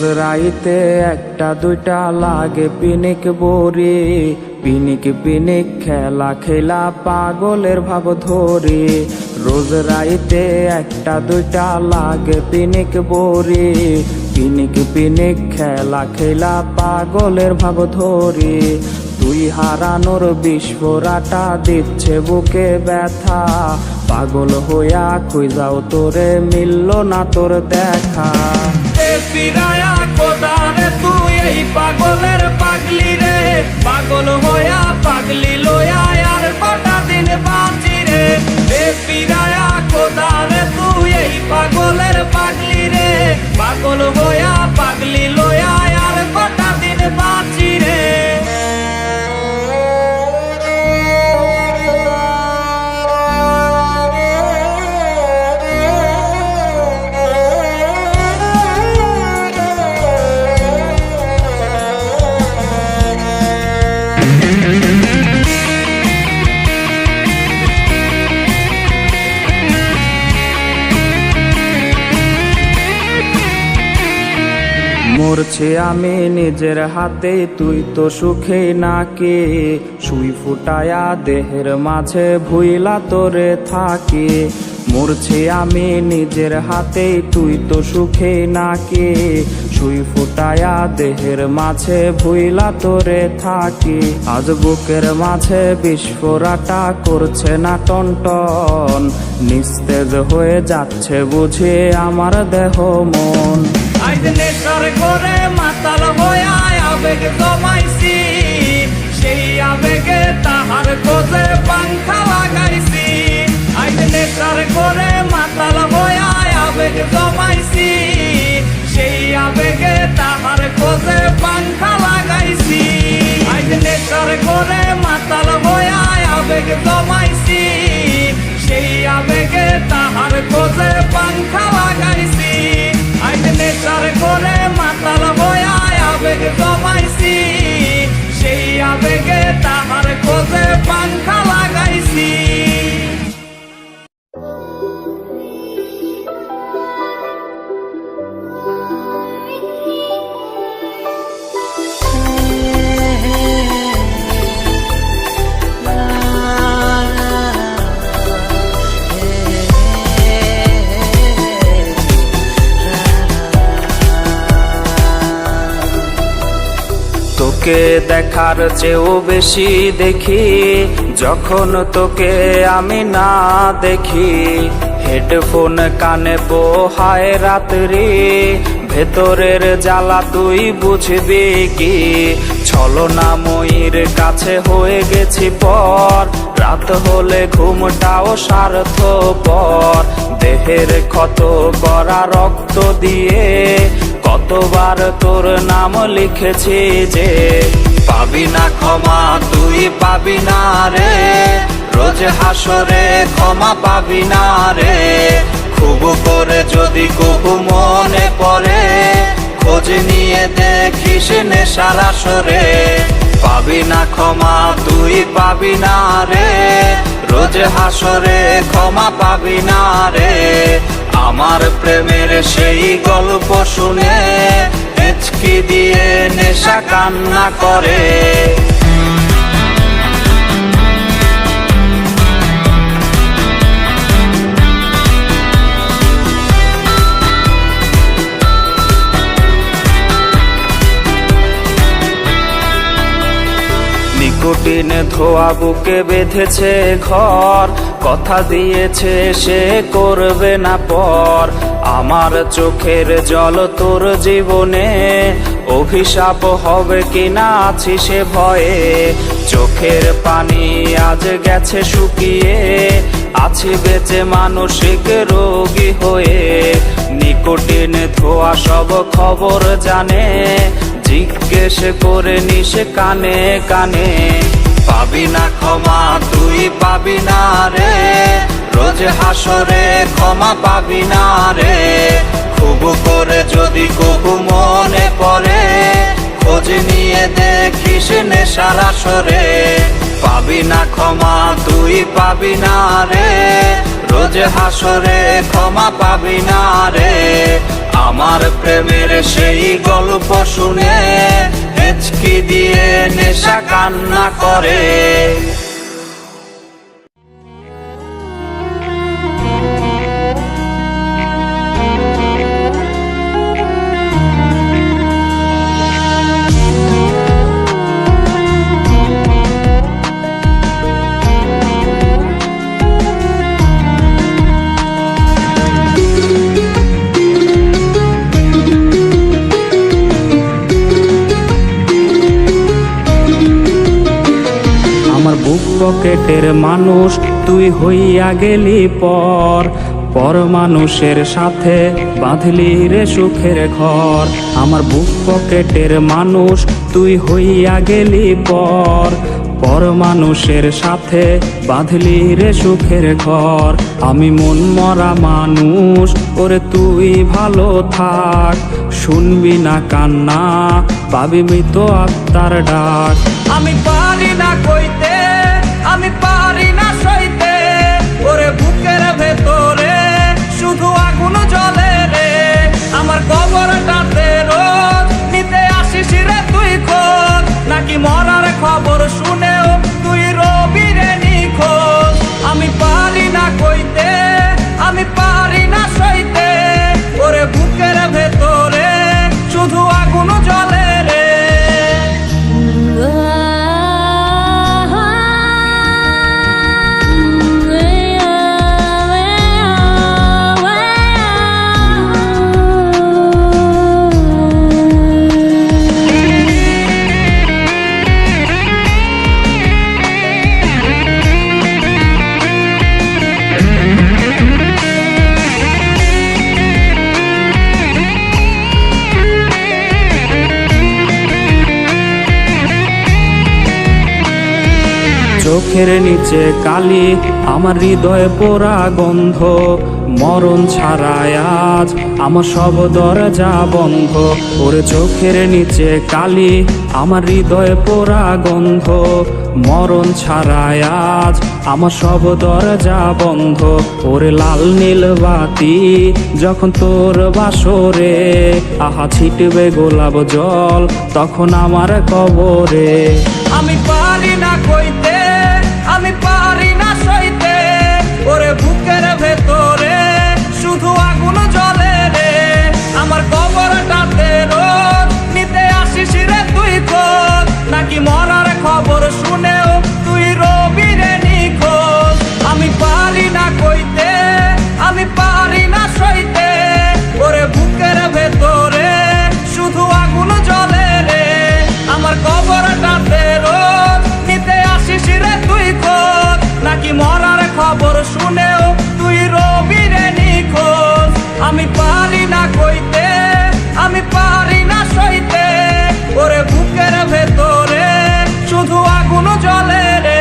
রোজ রাইতে একটা দুইটা লাগে পিনিক বড়ি, পিনিক পিনিক খেলা খেলা পাগলের ভাব ধরে। রোজ রাইতে একটা দুইটা লাগে পিনিক বড়ি, পিনিক পিনিক খেলা খেলা পাগলের ভাব ধরে। তুই হারানোর বিস্ফোরাটা দিচ্ছে বুকে ব্যথা, পাগল হইয়া খুঁজাও তোরে মিলল না তোর দেখা। ফিরায়া কোদারে তুই এই পাগলের পাগলি রে, পাগল হইয়া পাগলি লইয়া আর কটা দিন বাঁচি রে। ফিরায়া কোদারে তুই এই পাগলের পাগলি রে, পাগল হইয়া পাগলি লইয়া আর কটা দিন বাঁচি রে। মরছি আমি নিজের হাতে, তুই তো সুখে নাকি। সুই ফুটায়া দেহের মাঝে ভুইলা তোরে থাকি। মরছি আমি নিজের হাতে, তুই তো সুখে নাকি। সুই ফুটায়া দেহের মাঝে ভুইলা তোরে থাকি। আজ বুকের মাঝে বিস্ফোরাটা করছে না টনটন, নিস্তেজ হয়ে যাচ্ছে বুঝে আমার দেহ মন। আজ নেশার করে মাতাল হইয়া আবেগ জমাইছি, সেই আবেগে তাহার খোঁজে পাংখা লাগাইছি। আজ নেশার করে মাতাল হইয়া আবেগ জমাইছি, সেই আবেগে তাহার খোঁজে পাংখা লাগাইছি। আজ নেশার করে মাতাল হইয়া আবেগ জমাইছি, সেই আবেগে তাহার খোঁজে পাংখা লাগাইছি। আজ নেশার করে মাতাল হইয়া আবেগ জমাইছি, সেই আবেগে তাহার খোঁজে পাংখা লাগাইছি। তোকে দেখার চেয়েও বেশি দেখি যখন তোকে আমি না দেখি। হেডফোন কানে পোহায় রাত্রি, ভেতরের জ্বালা তুই বুঝবি কি। ছলনাময়ীর কাছে হয়ে গেছি পর, রাত হলে ঘুমটাও স্বার্থপর। দেহের ক্ষত করা রক্ত দিয়ে কতবার তোর নাম লিখেছি যে, পাবি না ক্ষমা তুই পাবি না রে। রোজ হাসরে ক্ষমা পাবি না রে। খুব করে যদি কবু মনে পড়ে, খোঁজ নিয়ে দেখিস নেশার আসরে। পাবি না ক্ষমা তুই পাবি না রে। রোজ হাসরে ক্ষমা পাবি না রে। আমার প্রেমের সেই গল্প শুনে হেঁচকি দিয়ে নেশা কান্না করে। নিকোটিন ধোয়া বুকে বেঁধেছে ঘর, কথা দিয়েছে সে করবে না পর। আমার চোখের জল তোর জীবনে অভিশাপ হবে কিনা আছি সে ভয়ে। চোখের পানি আজ গেছে শুকিয়ে, আছি বেঁচে মানসিক রোগী হয়ে। নিকোটিন ধোয়া সব খবর জানে, জিজ্ঞেস করে নিস কানে কানে। পাবি না ক্ষমা তুই পাবি না রে। রোজ হাসরে ক্ষমা পাবি না রে। খুব করে যদি কবু মনে পড়ে, খোঁজ নিয়ে দেখিস নেশার আসরে। পাবি না ক্ষমা তুই পাবি না রে। রোজ হাসরে ক্ষমা পাবি না রে। আমার প্রেমের সেই গল্প শুনে হেঁচকি দিয়ে নেশা কান্না করে। আমার বুক পকেটের মানুষ তুই হইয়া গেলি পর, পর মানুষের সাথে বাঁধলি রে সুখের ঘর। আমার বুক পকেটের মানুষ তুই হইয়া গেলি পর, পর মানুষের সাথে বাঁধলি রে সুখের ঘর। আমি মন মরা মানুষ, ওরে তুই ভালো থাক, শুনবি না কান্না, পাবি মৃত আত্মার ডাক। আমি পারি না কইতে, আমি পারি না সইতে, ওরে বুকের ভেতরে শুধু আগুন জ্বলে রে। আমার কবরটাতে রোজ নিতে আসিস রে তুই খোঁজ, নাকি মরার খবর শুনেও তুই রবি রে নিখোঁজ। আমি পারি না কইতে, আমি পারি না সইতে, ওরে বুকের ভেতরে শুধু আগুন জ্বলে রে। চোখের নিচে কালি, আমার হৃদয়ে পোড়া গন্ধ, মরণ ছাড়ায় আজ আমার সব দরজা বন্ধ। ওরে চোখের নিচে কালি, আমার হৃদয়ে পোড়া গন্ধ, মরণ ছাড়ায় আজ আমার সব দরজা বন্ধ। ওরে লাল নীল বাতি যখন তোর বাসরে, আহা ছিটবে গোলাপ জল তখন আমার কবরে। আমি পারি না কইতে, আমি পারি না সইতে, ওরে বুকের ভেতরে শুধু আগুন জ্বলে রে। আমার কবরটাতে রোজ নিতে আসিস রে তুই খোঁজ, নাকি মরার খবর শুনেও তুই রবি রে নিখোঁজ। আমি পারি না কইতে, আমি পারি না সইতে, ওরে বুকের ভেতরে শুধু আগুন জ্বলে রে। আমার কবরটাতে রোজ নিতে আসিস রে তুই খোঁজ, নাকি মরার খবর শুনেও তুই রবি রে নিখোঁজ। আমি পারি না কইতে, আমি পারি না সইতে, ওরে বুকের ভেতরে শুধু আগুন জ্বলে রে।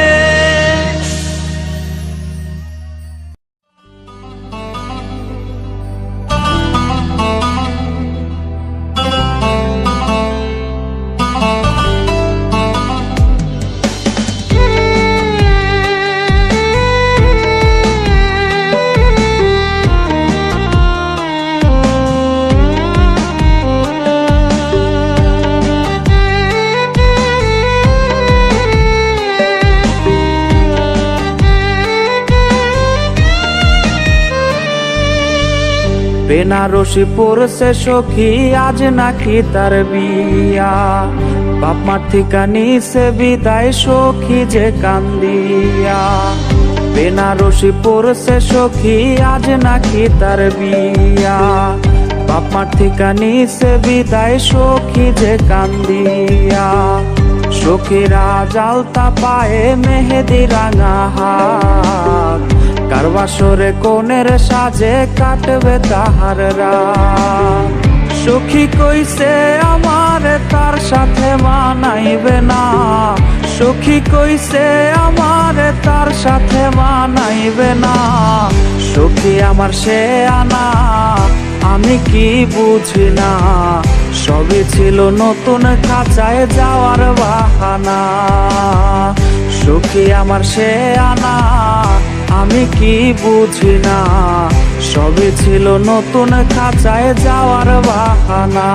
বেনারসি পড়ছে সখী আজ নাকি তার বিয়া, বাপ মার থিকা নিছে বিদায় সখী যে কান্দিয়া। বেনারসি পড়ছে সখী আজ নাকি তার বিয়া, বাপ মার থিকা নিছে বিদায় সখী যে কান্দিয়া। সখীরা জালতা পায়ে মেহেদি রাঙা হাত, কার বাসরে কোনের সাজে কাটবে তাহার রাত। সখী কইছে আমার তার সাথে মানাইবে না, সখী কইছে আমার তার সাথে মানাইবে না। সখী আমার সে আনা আমি কি বুঝি না, সবই ছিল নতুন খাঁচায় যাওয়ার বাহানা। সখী আমার সে আনা আমি কি বুঝি না, সবই ছিল নতুন খাঁচায় যাওয়ার বাহানা।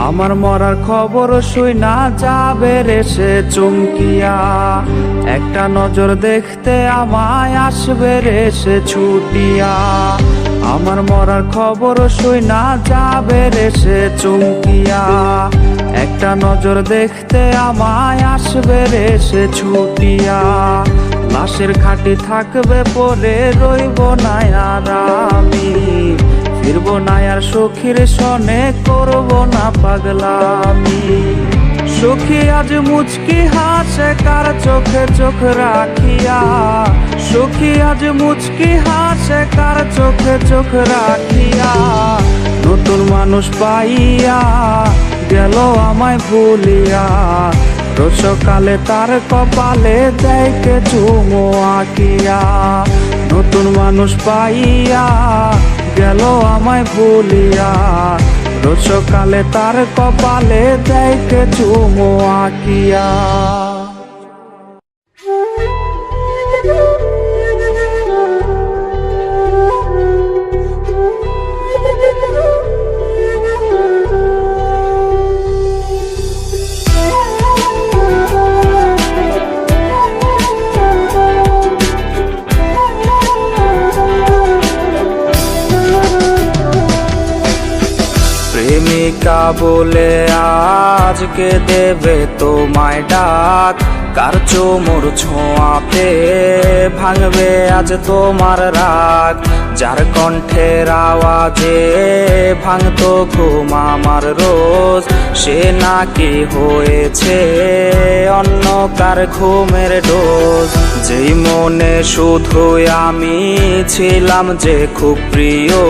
আমার মরার খবর শুইনা যাবে রে সে চমকিয়া, একটা নজর দেখতে আমায় আসবে রে সে ছুটিয়া। আমার মরার খবর শুইনা যাবে রে সে চমকিয়া, একটা নজর দেখতে আমায় আসবে রে সে ছুটিয়া। লাশের খাটি থাকবে পরে রইব না আর আমি, ফিরব না আর সখীর সনে করব না পাগলামি। সখী আজ মুচকি হাসে কার চোখে চোখ রাখিয়া, সখী আজ মুচকি হাসে কার চোখে চোখ রাখিয়া। নতুন মানুষ পাইয়া গেল আমায় ভুলিয়া, রোজ সকালে তার কপালে দেখে চুমো আঁকিয়া। নতুন মানুষ পাইয়া গেল আমায় ভুলিয়া, রোজ সকালে তার কপালে দেখে চুমো আঁকিয়া। প্রেমিকা বলে আজকে দেবে তোমায় ডাক, কার চোমর ছোঁয়াতে ভাঙবে আজ তোমার রাগ। যার কণ্ঠের আওয়াজে ভাঙতো ঘুম আমার রোজ, সে নাকি হয়েছে অন্য কার ঘুমের ডোজ। যেই মনে শুধুই আমি ছিলাম যে খুব প্রিয়,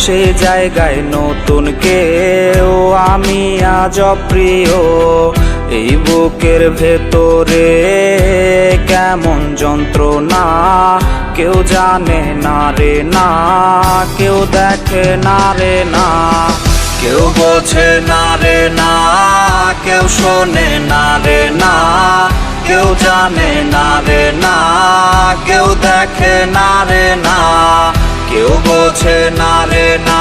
সেই জায়গায় নতুন কেউ আমি আজ অপ্রিয়। এই বুকের ভেতরে কেমন যন্ত্রণা কেউ জানে না রে না, কেউ দেখে না রে না, কেউ বোঝে না রে না, কেউ শোনে না রে না, কেউ জানে না রে না, কেউ দেখে না রে না, কেউ বোঝে না রে না,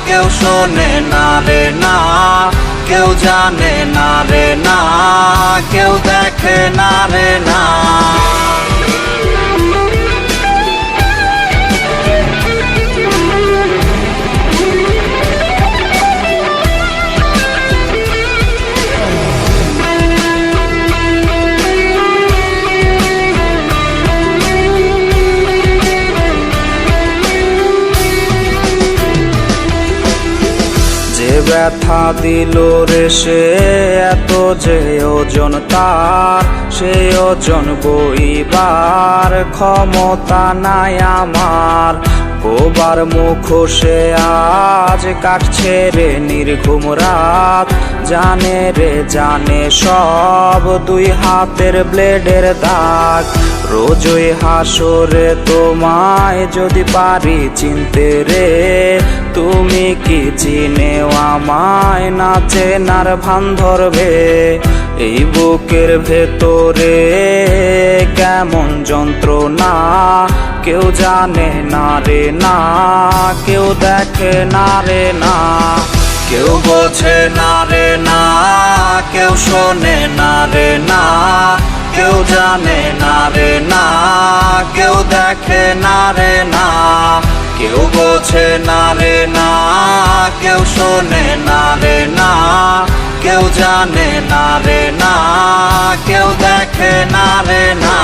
কেউ শোনে না রে না, কেউ জানে না রে না, কেউ দেখে না রে না। ব্যথা দিল রে সে এত যে ওজন তার, সে ওজন বইবার ক্ষমতা নাই আমার। কোবার মুখোশে আজ কাটছে রে নির্ঘুম রাত, জানে রে জানে সব দুই হাতের ব্লেডের দাগ। রোজই হাসরে তোমায় যদি পারি চিনতে রে, তুমি কি চিনেও আমায় না চেনার ভান ধরবে। এই বুকের ভেতরে কেমন যন্ত্রণা কেউ জানে না রে না, কেউ দেখে না রে না, কেউ বোঝে না রে না, কেউ শোনে না রে না, কেউ জানে না রে না, কেউ দেখে না রে না, কেউ বোঝে না রে না, কেউ শোনে না রে না, কেউ জানে না রে না, কেউ দেখে না রে না।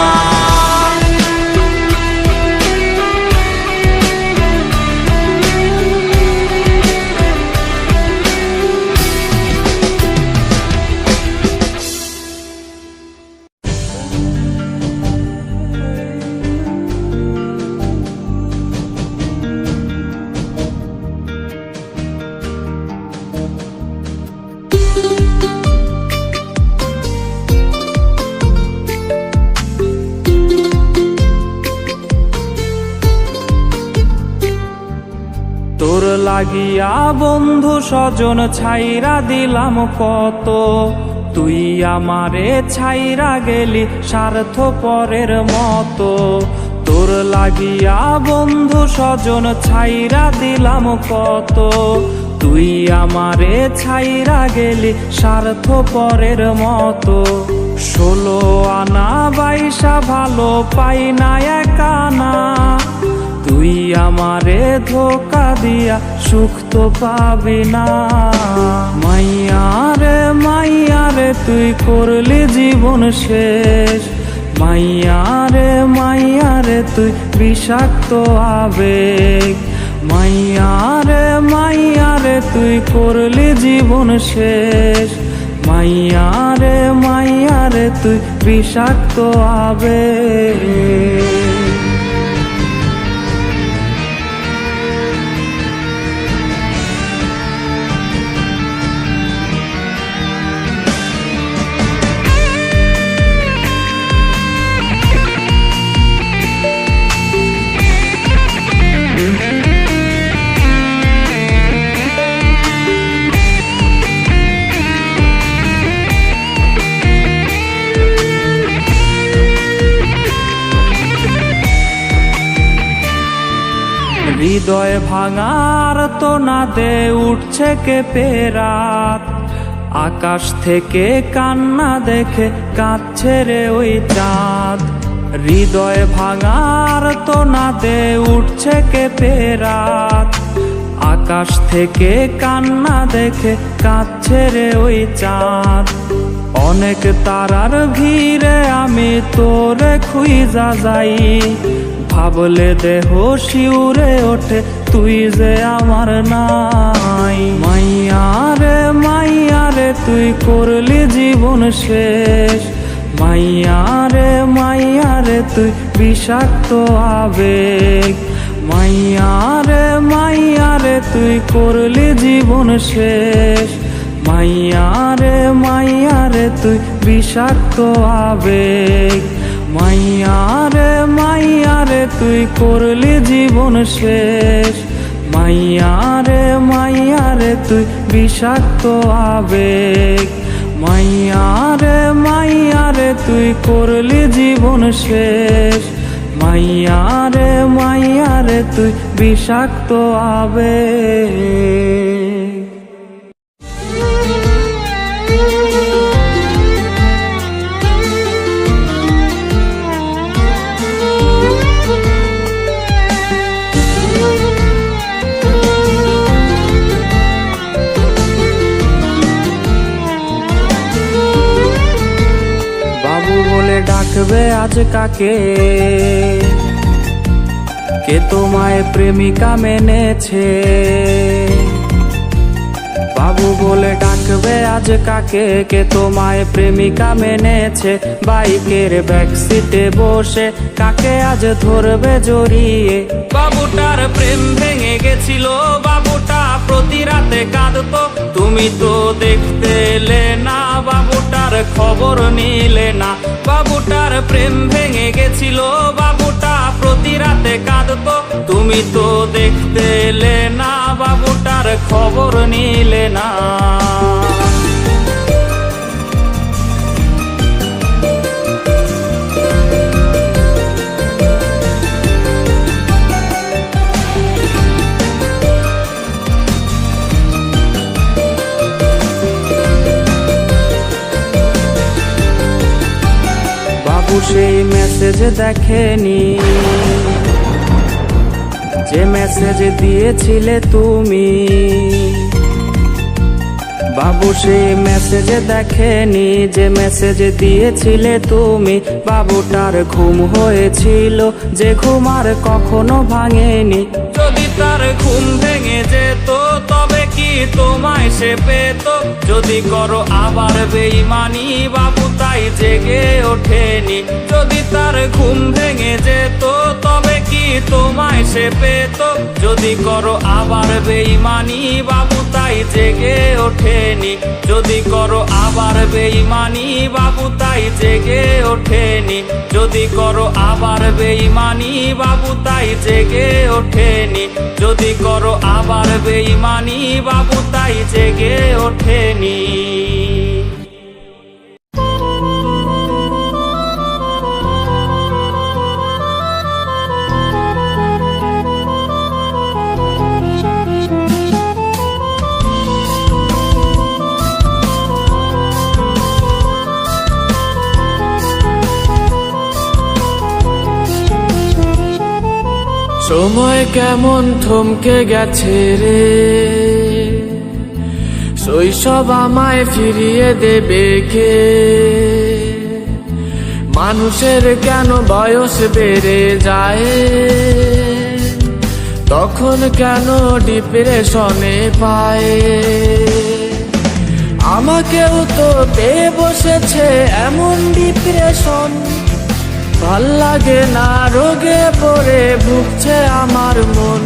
লাগিয়া বন্ধু স্বজন ছাইরা দিলাম কত, তুই আমারে ছাইরা গেলি স্বার্থপরের মতো। তোর লাগিয়া বন্ধু স্বজন ছাইরা দিলাম কত, তুই আমারে ছাইরা গেলি স্বার্থপরের মতো। 16 আনা 22 ভালো পাই না একানা, তুই আমারে ধোকা দিয়া সুখ তো পাবি না। মাইয়ারে তুই করলি জীবন শেষ, মাইয়ারে তুই বিষাক্ত আবেগ। মাইয়ারে তুই করলি জীবন শেষ, মাইয়ারে তুই বিষাক্ত আবেগ। হৃদয় ভাঙার তো না দে উঠছে কেঁপে রাত, আকাশ থেকে কান্না দেখে কাঁদছে রে ওই চাঁদ। হৃদয় ভাঙার তো না দে উঠছে কেঁপে রাত, আকাশ থেকে কান্না দেখে কাঁদছে রে ওই চাঁদ। অনেক তারার ভিড়ে আমি তোরে খুঁজা যাই, ভাবলে দেহ শিউরে ওঠে তুই যে আমার নাই। মাইয়ারে তুই করলি জীবন শেষ, মাইয়ারে তুই বিষাক্ত আবেগ। মাইয়ারে তুই করলি জীবন শেষ, মাইয়ারে তুই বিষাক্ত আবেগ। মাইয়ারে তুই করলি জীবন শেষ, মাইয়ারে তুই বিষাক্ত আবেগ। মাইয়ারে তুই করলি জীবন শেষ, মাইয়ারে তুই বিষাক্ত আবেগ। ডাকবে আজ কাকে, কে তোমায় প্রেমিকা মেনেছে? বাবু বলে ডাকবে আজ কাকে, কে তোমায় প্রেমিকা মেনেছে? বাইকের ব্যাক সিটে বসে কাকে আজ ধরবে জড়িয়ে? বাবুটার প্রেম ভেঙে গেছিল, বাবুটা প্রতি রাতে কাঁদতো, তুমি তো দেখতে এলে না, বাবুটার খবর নিলে না। বাবুটার প্রেম ভেঙে গেছিল, বাবুটা প্রতি রাতে কাঁদতো, তুমি তো দেখতে এলে না, বাবুটার খবর নিলে না। বাবু সেই মেসেজ দেখেনি, যে মেসেজ দিয়েছিলে তুমি। বাবু সেই মেসেজ দেখেনি, যে মেসেজ দিয়েছিলে তুমি। বাবুটার ঘুম হয়েছিল, যে ঘুম আর কখনো ভাঙেনি। যদি তার ঘুম ভেঙে যেত তবে কি তোমায় সে পেত? যদি করো আবার বেঈমানি বাবু তাই জেগে ওঠেনি। যদি তার ঘুম ভেঙে যেত তবে কি তোমায় সে পেত? যদি করো আবার বেঈমানি বাবু তাই জেগে ওঠেনি। যদি করো আবার বেঈমানি বাবু তাই জেগে ওঠেনি। যদি করো আবার বেঈমানি বাবু তাই জেগে ওঠেনি। যদি করো আবার বেঈমানি বাবু তাই জেগে ওঠেনি। সময় কেমন থমকে গেছে রে, শৈশব আমায় ফিরিয়ে দেবে কে? মানুষের কেন বয়স বেড়ে যায়, তখন কেন ডিপ্রেশনে পায়? আমাকেও তো পেয়ে বসেছে এমন ডিপ্রেশন, ভাল লাগে না রোগে পড়ে ভুগছে আমার মন।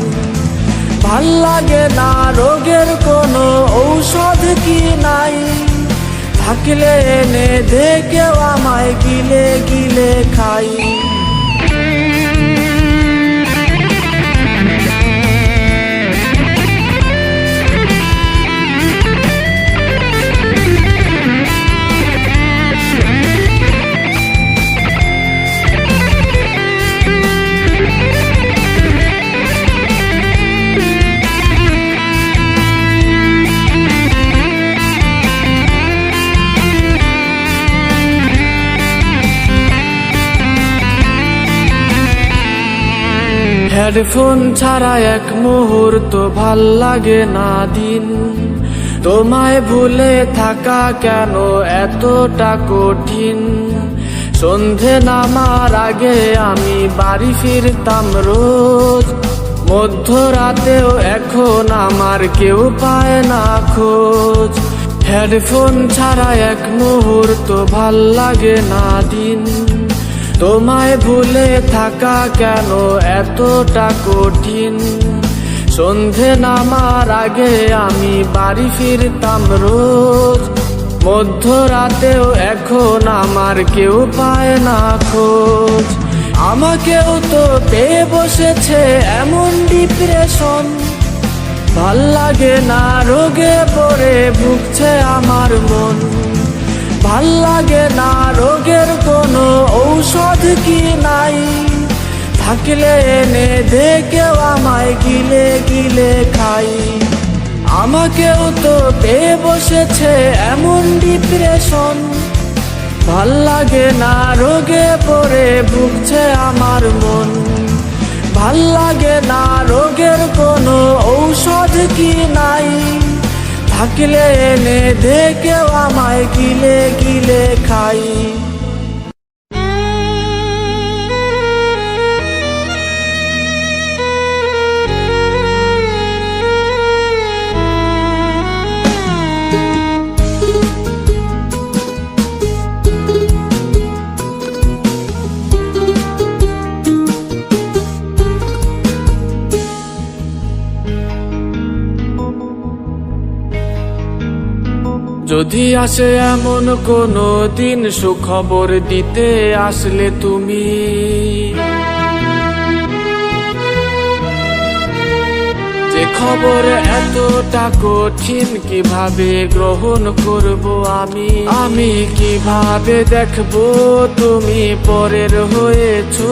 ভাল লাগে না রোগের কোনো ঔষধ কি নাই, থাকলে এনে দে কেউ আমায় গিলে গিলে খাই। হেডফোন ছাড়া এক মুহূর্ত ভাল লাগে না দিন, তোমায় ভুলে থাকা কেন এতটা কঠিন? সন্ধে নামার আগে আমি বাড়ি ফিরতাম রোজ, মধ্যরাতেও এখন আমার কেউ পায় না খোঁজ। হেডফোন ছাড়া এক মুহূর্ত ভাল লাগে না দিন, তোমায় ভুলে থাকা কেন এতটা কঠিন? সন্ধে নামার আগে আমি বাড়ি ফিরতাম রোজ, মধ্যরাতেও এখন আমার কেউ পায় না খোঁজ। আমাকেও তো পেয়ে বসেছে এমন ডিপ্রেশন, ভাল লাগে না রোগে পড়ে ভুগছে আমার মন। ভাল লাগে না রোগের কোনো ঔষধ কি নাই, থাকলে এনে দে কেউ আমায় গিলে গিলে খাই। আমাকেও তো পেয়ে বসেছে এমন ডিপ্রেশন, ভাল লাগে না রোগে পড়ে ভুগছে আমার মন। ভাল লাগে না রোগের কোনো ঔষধ কি নাই, থাকলে এনে দে কেউ আমায় গিলে গিলে খাই। যদি আসে এমন কোনো দিন সুখবর দিতে আসলে তুমি, যে খবর এতটা কঠিন কিভাবে গ্রহণ করব আমি? আমি কিভাবে দেখবো তুমি পরের হয়েছো?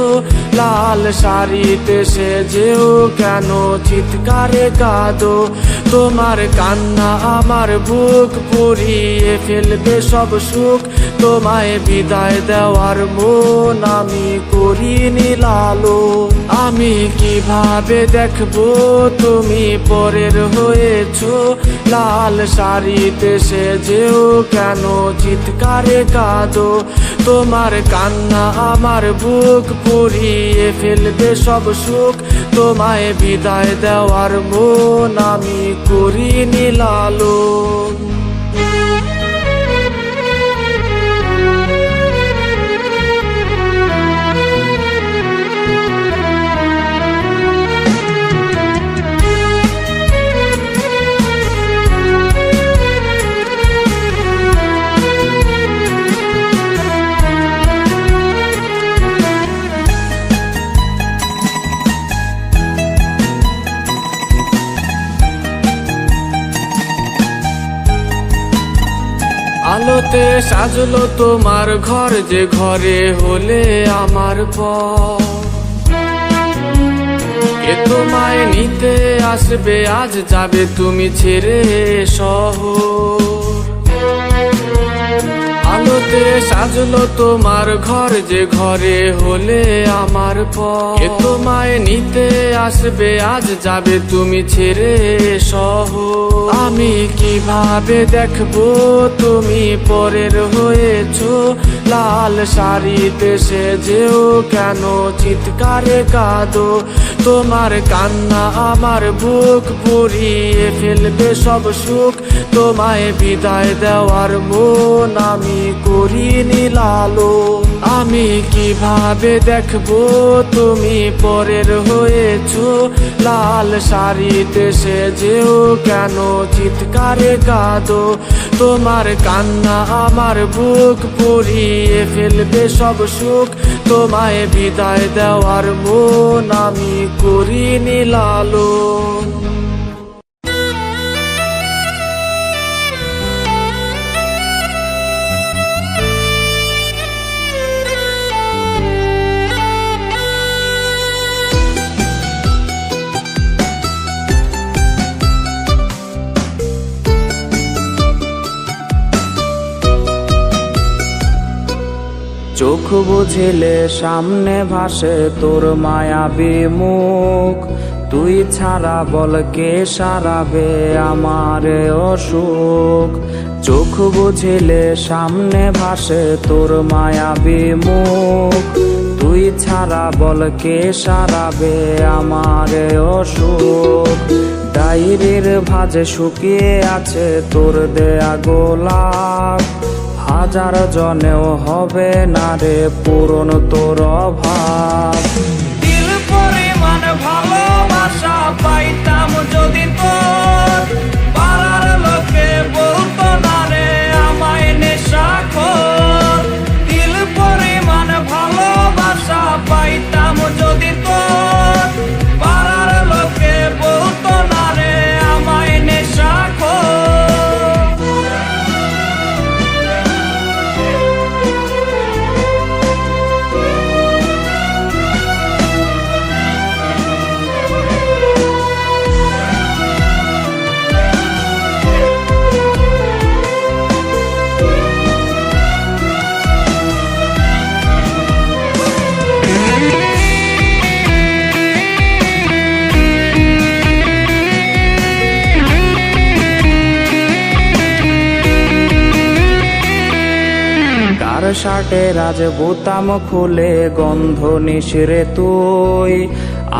লাল শাড়িতে সেজেও কেন চিৎকারে কাঁদো? তোমার কান্না আমার বুক পুড়িয়ে ফেলবে সব সুখ। তোমায় বিদায় দেওয়ার মন আমি করিনি লালন। আমি কিভাবে দেখবো তুমি পরের হয়েছো? লাল শাড়িতে সেজেও কেন চিৎকারে কাঁদো? তোমার কান্না আমার বুক পুড়িয়ে ফেলবে সব সুখ, তোমায় বিদায় দেওয়ার মন আমি করিনি লালন। আলোতে সাজলো তোমার ঘর, যে ঘরে হলে আমার পর। কে তোমায় নিতে আসবে, আজ যাবে তুমি ছেড়ে শহর। আলোতে সাজলো তোমার ঘর, যে ঘরে হলে আমার পর। কে তোমায় নিতে আসবে, আজ যাবে তুমি ছেড়ে শহর। আমি কিভাবে দেখবো তুমি পরের হয়েছো, লাল শাড়িতে সেজেও কেন চিৎকারে কাঁদো। তোমার কান্না আমার বুক পুড়িয়ে ফেলবে সব সুখ, তোমায় বিদায় দেওয়ার মন আমি করিনি লালন। আমি কিভাবে দেখবো তুমি পরের হয়েছো, লাল শাড়িতে সেজেও কেন চিৎকারে কাঁদো। তোমার কান্না আমার বুক পুড়িয়ে ফেলবে সব সুখ, তোমায় বিদায় দেওয়ার মন আমি করিনি লালন। চোখ বুঝিলে সামনে ভাসে তোর মায়াবী মুখ, তুই ছাড়া বল কে সারাবে আমার অসুখ। চোখ বুঝিলে সামনে ভাসে তোর মায়াবী মুখ, তুই ছাড়া বল কে সারাবে আমার অসুখ। ডায়েরির ভাঁজে শুকিয়ে আছে তোর দেয়া গোলাপ, হাজার জনেও হবে না রে পূরণ তোর অভাব। দিল পরিমাণ ভালোবাসা পাইতাম যদি তোর, পাড়ার লোকে বলতো না রে আমায় নেশাখোর। দিল পরিমাণ ভালোবাসা পাইতাম যদি তোর, পাড়ার লোকে বলতো না রে আমায় নেশাখোর। শার্টের আজ বোতাম খুলে গন্ধ নিশিরে তুই,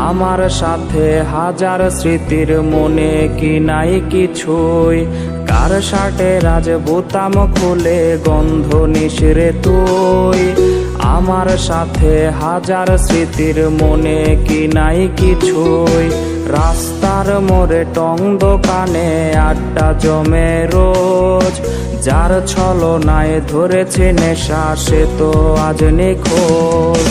আমার সাথে হাজার স্মৃতির মনে কি নাই কিছুই। কার শার্টের আজ বোতাম খুলে গন্ধ নিশিরে তুই, আমার সাথে হাজার স্মৃতির মনে কি নাই কিছুই। রাস্তার মোড়ে টং দোকানে আড্ডা জমে রোজ, যার ছলনায় ধরেছে নেশা সে তো আজ নিখোঁজ।